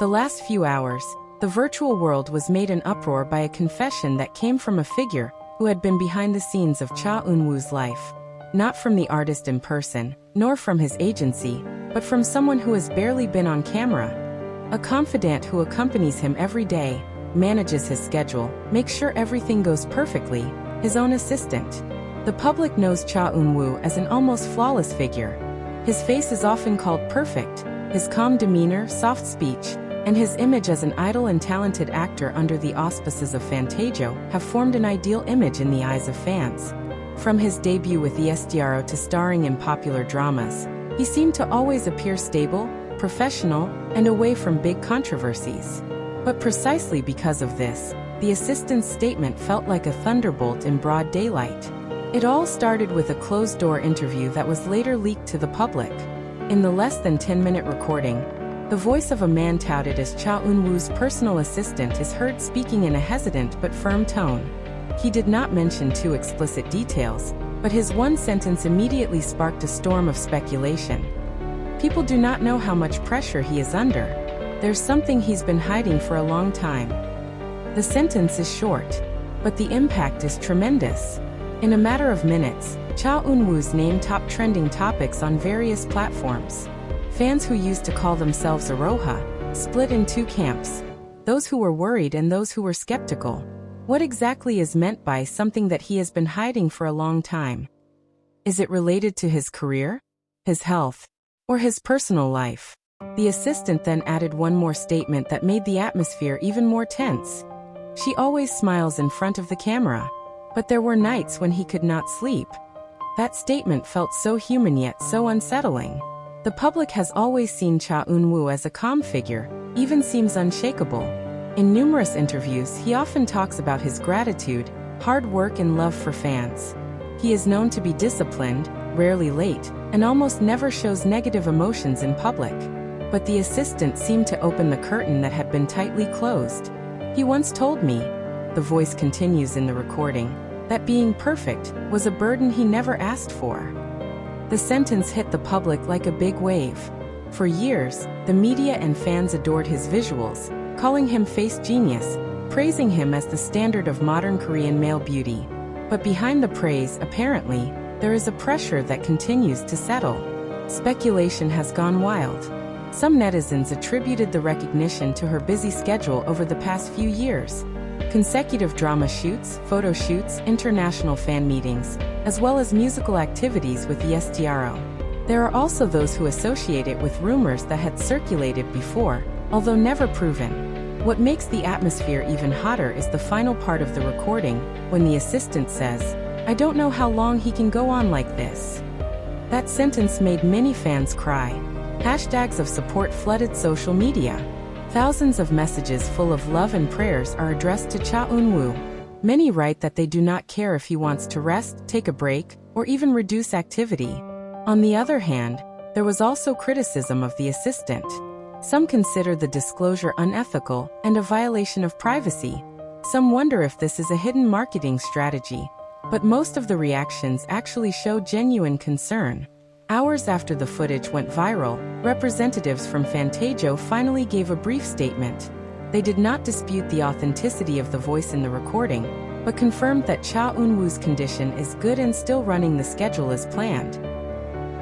The last few hours, the virtual world was made an uproar by a confession that came from a figure who had been behind the scenes of Cha Eun-woo's life. Not from the artist in person, nor from his agency, but from someone who has barely been on camera. A confidant who accompanies him every day, manages his schedule, makes sure everything goes perfectly, his own assistant. The public knows Cha Eun-woo as an almost flawless figure. His face is often called perfect, his calm demeanor, soft speech, and his image as an idle and talented actor under the auspices of Fantasia have formed an ideal image in the eyes of fans. From his debut with the ASTRO to starring in popular dramas, he seemed to always appear stable, professional, and away from big controversies. But precisely because of this, the assistant's statement felt like a thunderbolt in broad daylight. It all started with a closed-door interview that was later leaked to the public. In the less than 10-minute recording, the voice of a man touted as Cha Eun-woo's personal assistant is heard speaking in a hesitant but firm tone. He did not mention too explicit details, but his one sentence immediately sparked a storm of speculation. People do not know how much pressure he is under. There's something he's been hiding for a long time. The sentence is short, but the impact is tremendous. In a matter of minutes, Cha Eun-woo's name topped trending topics on various platforms. Fans who used to call themselves Aroha split in two camps, those who were worried and those who were skeptical. What exactly is meant by something that he has been hiding for a long time? Is it related to his career, his health, or his personal life? The assistant then added one more statement that made the atmosphere even more tense. She always smiles in front of the camera, but there were nights when he could not sleep. That statement felt so human yet so unsettling. The public has always seen Cha Eun-woo as a calm figure, even seems unshakable. In numerous interviews, he often talks about his gratitude, hard work and love for fans. He is known to be disciplined, rarely late, and almost never shows negative emotions in public. But the assistant seemed to open the curtain that had been tightly closed. He once told me, the voice continues in the recording, that being perfect was a burden he never asked for. The sentence hit the public like a big wave. For years, the media and fans adored his visuals, calling him face genius, praising him as the standard of modern Korean male beauty. But behind the praise, apparently, there is a pressure that continues to settle. Speculation has gone wild. Some netizens attributed the recognition to her busy schedule over the past few years. Consecutive drama shoots, photo shoots, international fan meetings, as well as musical activities with the ASTRO. There are also those who associate it with rumors that had circulated before, although never proven. What makes the atmosphere even hotter is the final part of the recording, when the assistant says, "I don't know how long he can go on like this." That sentence made many fans cry. Hashtags of support flooded social media. Thousands of messages full of love and prayers are addressed to Cha Eun-woo. Many write that they do not care if he wants to rest, take a break, or even reduce activity. On the other hand, there was also criticism of the assistant. Some consider the disclosure unethical and a violation of privacy. Some wonder if this is a hidden marketing strategy. But most of the reactions actually show genuine concern. Hours after the footage went viral, representatives from Fantasia finally gave a brief statement. They did not dispute the authenticity of the voice in the recording, but confirmed that Cha Eun-woo's condition is good and still running the schedule as planned.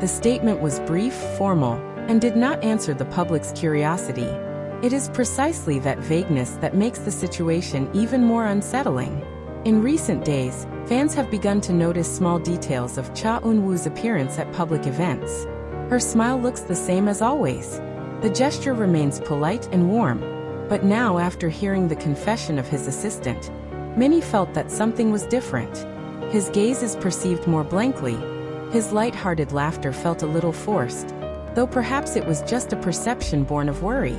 The statement was brief, formal, and did not answer the public's curiosity. It is precisely that vagueness that makes the situation even more unsettling. In recent days, fans have begun to notice small details of Cha Eun-woo's appearance at public events. Her smile looks the same as always. The gesture remains polite and warm. But now, after hearing the confession of his assistant, many felt that something was different. His gaze is perceived more blankly. His light-hearted laughter felt a little forced, though perhaps it was just a perception born of worry.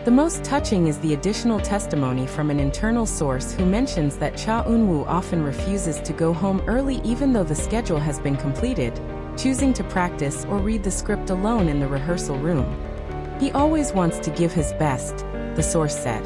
The most touching is the additional testimony from an internal source who mentions that Cha Eun-woo often refuses to go home early even though the schedule has been completed, choosing to practice or read the script alone in the rehearsal room. He always wants to give his best, the source said.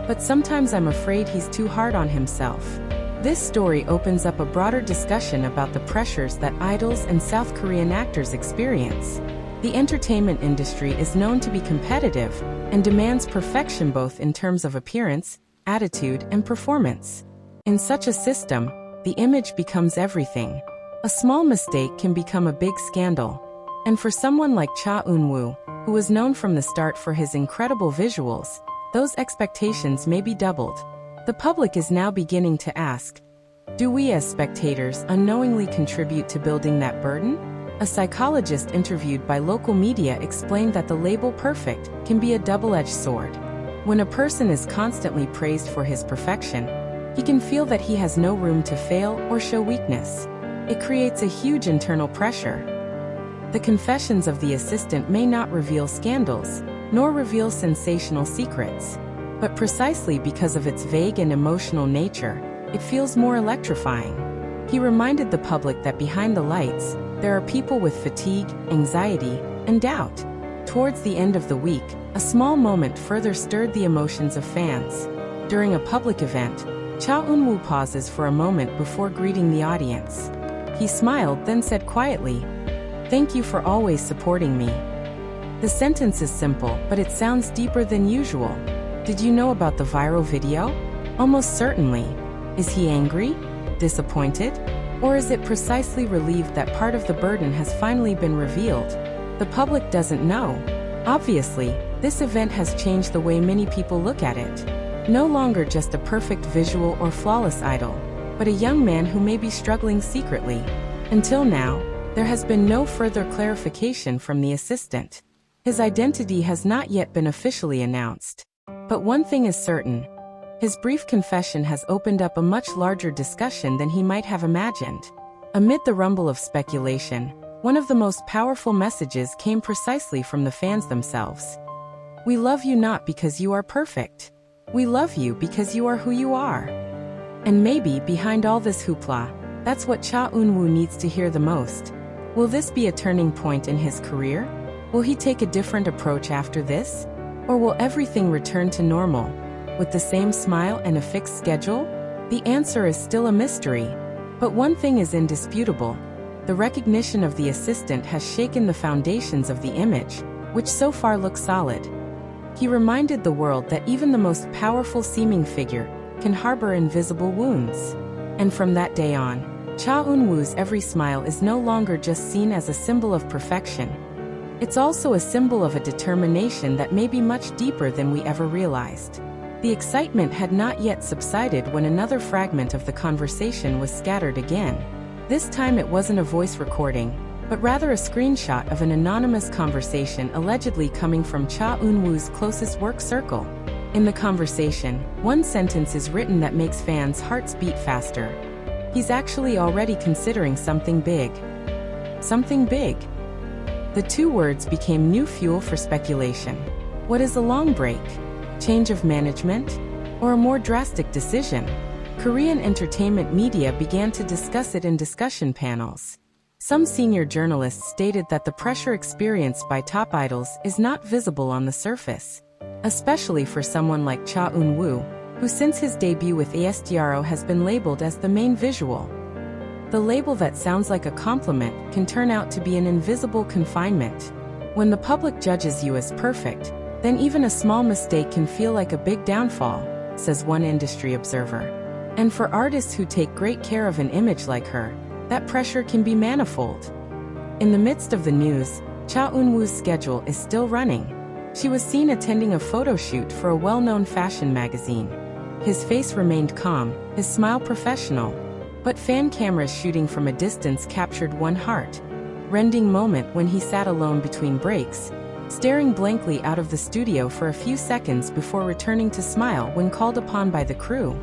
But sometimes I'm afraid he's too hard on himself. This story opens up a broader discussion about the pressures that idols and South Korean actors experience. The entertainment industry is known to be competitive and demands perfection both in terms of appearance, attitude, and performance. In such a system, the image becomes everything. A small mistake can become a big scandal. And for someone like Cha Eun-woo, who was known from the start for his incredible visuals, those expectations may be doubled. The public is now beginning to ask, do we as spectators unknowingly contribute to building that burden? A psychologist interviewed by local media explained that the label perfect can be a double-edged sword. When a person is constantly praised for his perfection, he can feel that he has no room to fail or show weakness. It creates a huge internal pressure. The confessions of the assistant may not reveal scandals, nor reveal sensational secrets. But precisely because of its vague and emotional nature, it feels more electrifying. He reminded the public that behind the lights, there are people with fatigue, anxiety, and doubt. Towards the end of the week, a small moment further stirred the emotions of fans. During a public event, Cha Eun-woo pauses for a moment before greeting the audience. He smiled, then said quietly, "Thank you for always supporting me." The sentence is simple, but it sounds deeper than usual. Did you know about the viral video? Almost certainly. Is he angry? Disappointed? Or is it precisely relieved that part of the burden has finally been revealed? The public doesn't know. Obviously, this event has changed the way many people look at it. No longer just a perfect visual or flawless idol, but a young man who may be struggling secretly. Until now, there has been no further clarification from the assistant. His identity has not yet been officially announced. But one thing is certain. His brief confession has opened up a much larger discussion than he might have imagined. Amid the rumble of speculation, one of the most powerful messages came precisely from the fans themselves. We love you not because you are perfect. We love you because you are who you are. And maybe behind all this hoopla, that's what Cha Eun-woo needs to hear the most. Will this be a turning point in his career? Will he take a different approach after this? Or will everything return to normal? With the same smile and a fixed schedule? The answer is still a mystery. But one thing is indisputable. The recognition of the assistant has shaken the foundations of the image, which so far looks solid. He reminded the world that even the most powerful seeming figure can harbor invisible wounds. And from that day on, Cha Eun-woo's every smile is no longer just seen as a symbol of perfection. It's also a symbol of a determination that may be much deeper than we ever realized. The excitement had not yet subsided when another fragment of the conversation was scattered again. This time it wasn't a voice recording, but rather a screenshot of an anonymous conversation allegedly coming from Cha Eun-woo's closest work circle. In the conversation, one sentence is written that makes fans' hearts beat faster. He's actually already considering something big. Something big. The two words became new fuel for speculation. What is a long break? Change of management? Or a more drastic decision? Korean entertainment media began to discuss it in discussion panels. Some senior journalists stated that the pressure experienced by top idols is not visible on the surface. Especially for someone like Cha Eun-woo, who since his debut with ASTRO has been labeled as the main visual. The label that sounds like a compliment can turn out to be an invisible confinement. When the public judges you as perfect, then even a small mistake can feel like a big downfall, says one industry observer. And for artists who take great care of an image like her, that pressure can be manifold. In the midst of the news, Cha Eun-woo's schedule is still running. She was seen attending a photo shoot for a well-known fashion magazine. His face remained calm, his smile professional. But fan cameras shooting from a distance captured one heart-rending moment when he sat alone between breaks, staring blankly out of the studio for a few seconds before returning to smile when called upon by the crew.